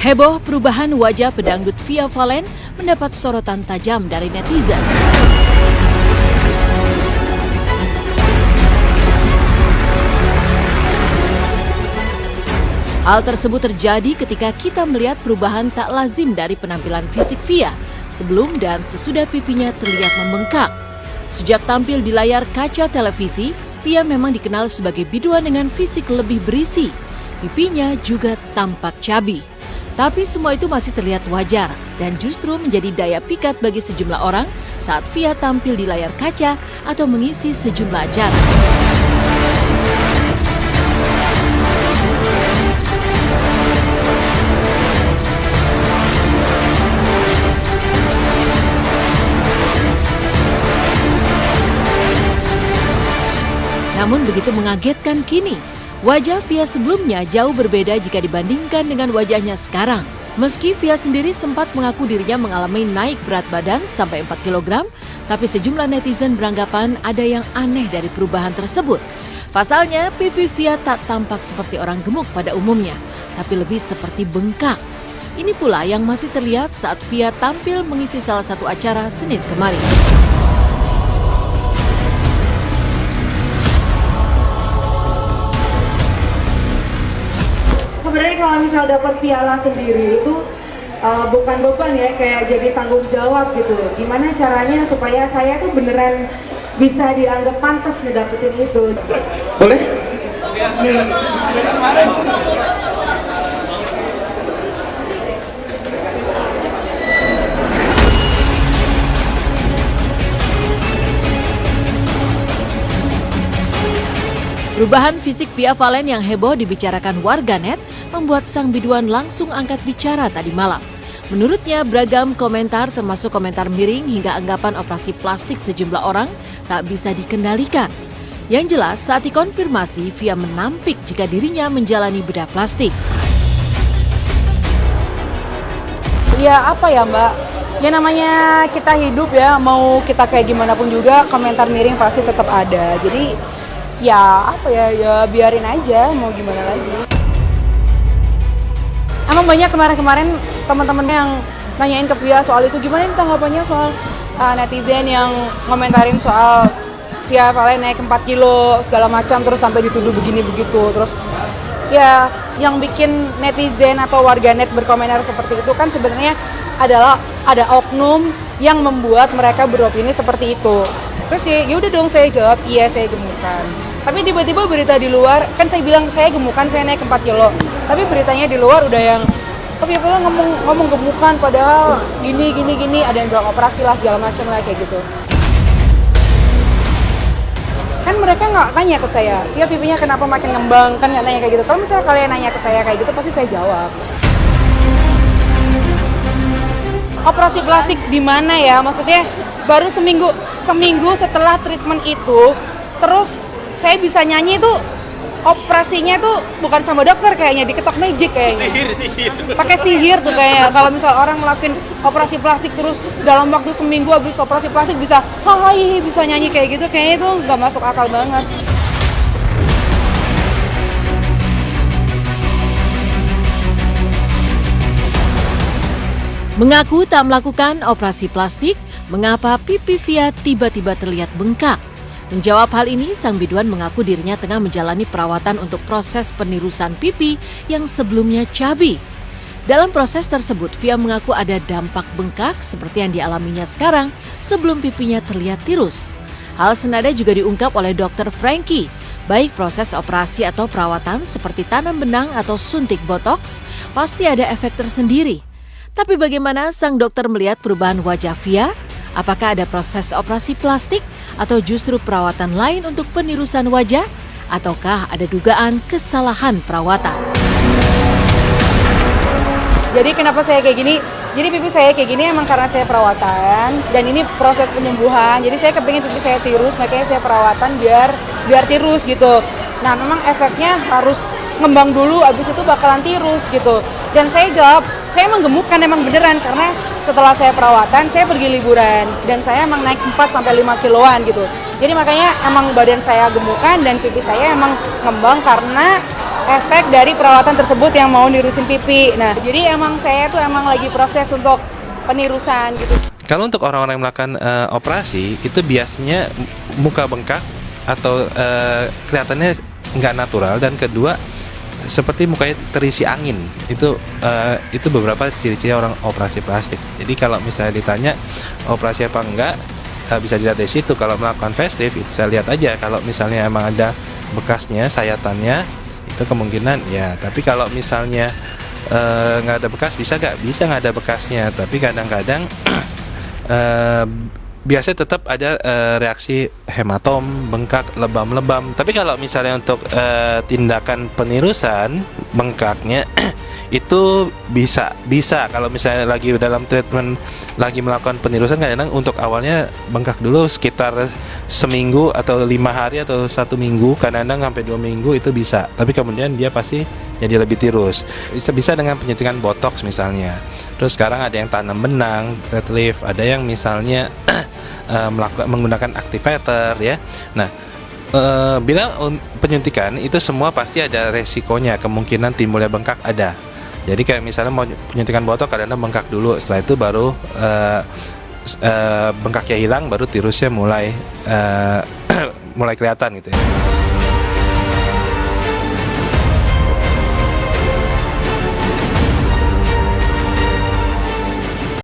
Heboh perubahan wajah pedangdut Via Valen mendapat sorotan tajam dari netizen. Hal tersebut terjadi ketika kita melihat perubahan tak lazim dari penampilan fisik Via sebelum dan sesudah pipinya terlihat membengkak. Sejak tampil di layar kaca televisi, Via memang dikenal sebagai biduan dengan fisik lebih berisi. Pipinya juga tampak cabi. Tapi semua itu masih terlihat wajar dan justru menjadi daya pikat bagi sejumlah orang saat Via tampil di layar kaca atau mengisi sejumlah acara. Namun begitu mengagetkan kini, wajah Via sebelumnya jauh berbeda jika dibandingkan dengan wajahnya sekarang. Meski Via sendiri sempat mengaku dirinya mengalami naik berat badan sampai 4 kg, tapi sejumlah netizen beranggapan ada yang aneh dari perubahan tersebut. Pasalnya, pipi Via tak tampak seperti orang gemuk pada umumnya, tapi lebih seperti bengkak. Ini pula yang masih terlihat saat Via tampil mengisi salah satu acara Senin kemarin. Sebenarnya kalau misal dapat piala sendiri itu bukan beban ya, kayak jadi tanggung jawab gitu. Gimana caranya supaya saya tuh beneran bisa dianggap pantas ngedapetin itu? Boleh? Perubahan fisik Via Valen yang heboh dibicarakan warganet membuat sang biduan langsung angkat bicara tadi malam. Menurutnya beragam komentar termasuk komentar miring hingga anggapan operasi plastik sejumlah orang tak bisa dikendalikan. Yang jelas saat dikonfirmasi Via menampik jika dirinya menjalani bedah plastik. Ya apa ya Mbak, ya namanya kita hidup ya, mau kita kayak gimana pun juga komentar miring pasti tetap ada. Jadi ya apa ya biarin aja, mau gimana lagi. Emang banyak kemarin teman-teman yang nanyain ke Via soal itu, gimana nih tanggapannya soal netizen yang komentarin soal Via Valen naik 4 kilo segala macam terus sampai dituduh begini begitu. Terus ya yang bikin netizen atau warganet berkomentar seperti itu kan sebenarnya adalah ada oknum yang membuat mereka beropini seperti itu. Terus ya udah dong saya jawab, iya saya gemukan. Tapi tiba-tiba berita di luar, kan saya bilang saya gemukan, saya naik 4 kilo. Tapi beritanya di luar udah yang, tapi Via ngomong gemukan padahal gini, ada yang bilang operasi lah segala macam lah kayak gitu. Kan mereka nggak tanya ke saya, Via pipinya kenapa makin ngembang, kan nggak nanya kayak gitu. Kalau misalnya kalian nanya ke saya kayak gitu, pasti saya jawab. Operasi plastik di mana ya? Maksudnya baru seminggu setelah treatment itu, terus saya bisa nyanyi tuh operasinya tuh bukan sama dokter kayaknya, diketok magic kayaknya. Sihir. Pakai sihir tuh kayaknya. Kalau misal orang ngelakuin operasi plastik terus dalam waktu seminggu habis operasi plastik bisa bisa nyanyi kayak gitu, kayaknya itu nggak masuk akal banget. Mengaku tak melakukan operasi plastik, mengapa pipi Via tiba-tiba terlihat bengkak? Menjawab hal ini, sang biduan mengaku dirinya tengah menjalani perawatan untuk proses penirusan pipi yang sebelumnya cabi. Dalam proses tersebut, Via mengaku ada dampak bengkak seperti yang dialaminya sekarang sebelum pipinya terlihat tirus. Hal senada juga diungkap oleh Dr. Frankie. Baik proses operasi atau perawatan seperti tanam benang atau suntik botox, pasti ada efek tersendiri. Tapi bagaimana sang dokter melihat perubahan wajah Via? Apakah ada proses operasi plastik atau justru perawatan lain untuk penirusan wajah? Ataukah ada dugaan kesalahan perawatan? Jadi kenapa saya kayak gini? Jadi pipi saya kayak gini emang karena saya perawatan dan ini proses penyembuhan. Jadi saya kepingin pipi saya tirus, makanya saya perawatan biar tirus gitu. Nah memang efeknya harus ngembang dulu, abis itu bakalan tirus gitu. Dan saya jawab, saya emang gemukkan emang beneran karena setelah saya perawatan, saya pergi liburan dan saya emang naik 4-5 kiloan gitu. Jadi makanya emang badan saya gemukan dan pipi saya emang ngembang karena efek dari perawatan tersebut yang mau nirusin pipi. Nah, jadi emang saya tuh emang lagi proses untuk penirusan gitu. Kalau untuk orang-orang yang melakukan operasi itu biasanya muka bengkak atau kelihatannya nggak natural, dan kedua seperti mukanya terisi angin. Itu beberapa ciri-ciri orang operasi plastik. Jadi kalau misalnya ditanya operasi apa enggak, bisa dilihat dari situ. Kalau melakukan facelift itu saya lihat aja, kalau misalnya emang ada bekasnya, sayatannya, itu kemungkinan ya. Tapi kalau misalnya nggak ada bekas, bisa nggak ada bekasnya. Tapi kadang-kadang biasanya tetap ada reaksi hematom, bengkak, lebam-lebam. Tapi kalau misalnya untuk tindakan penirusan bengkaknya itu bisa kalau misalnya lagi dalam treatment, lagi melakukan penirusan, kadang-kadang untuk awalnya bengkak dulu sekitar seminggu atau 5 hari atau 1 minggu, kadang-kadang sampai 2 minggu itu bisa. Tapi kemudian dia pasti jadi lebih tirus. Bisa dengan penyuntikan botox misalnya. Terus sekarang ada yang tanam benang, red lift, ada yang misalnya menggunakan activator ya. Nah, bila penyuntikan itu semua pasti ada resikonya, kemungkinan timbulnya bengkak ada. Jadi kayak misalnya mau penyuntikan botox, kadang-kadang bengkak dulu, setelah itu baru bengkaknya hilang, baru tirusnya mulai mulai kelihatan gitu ya.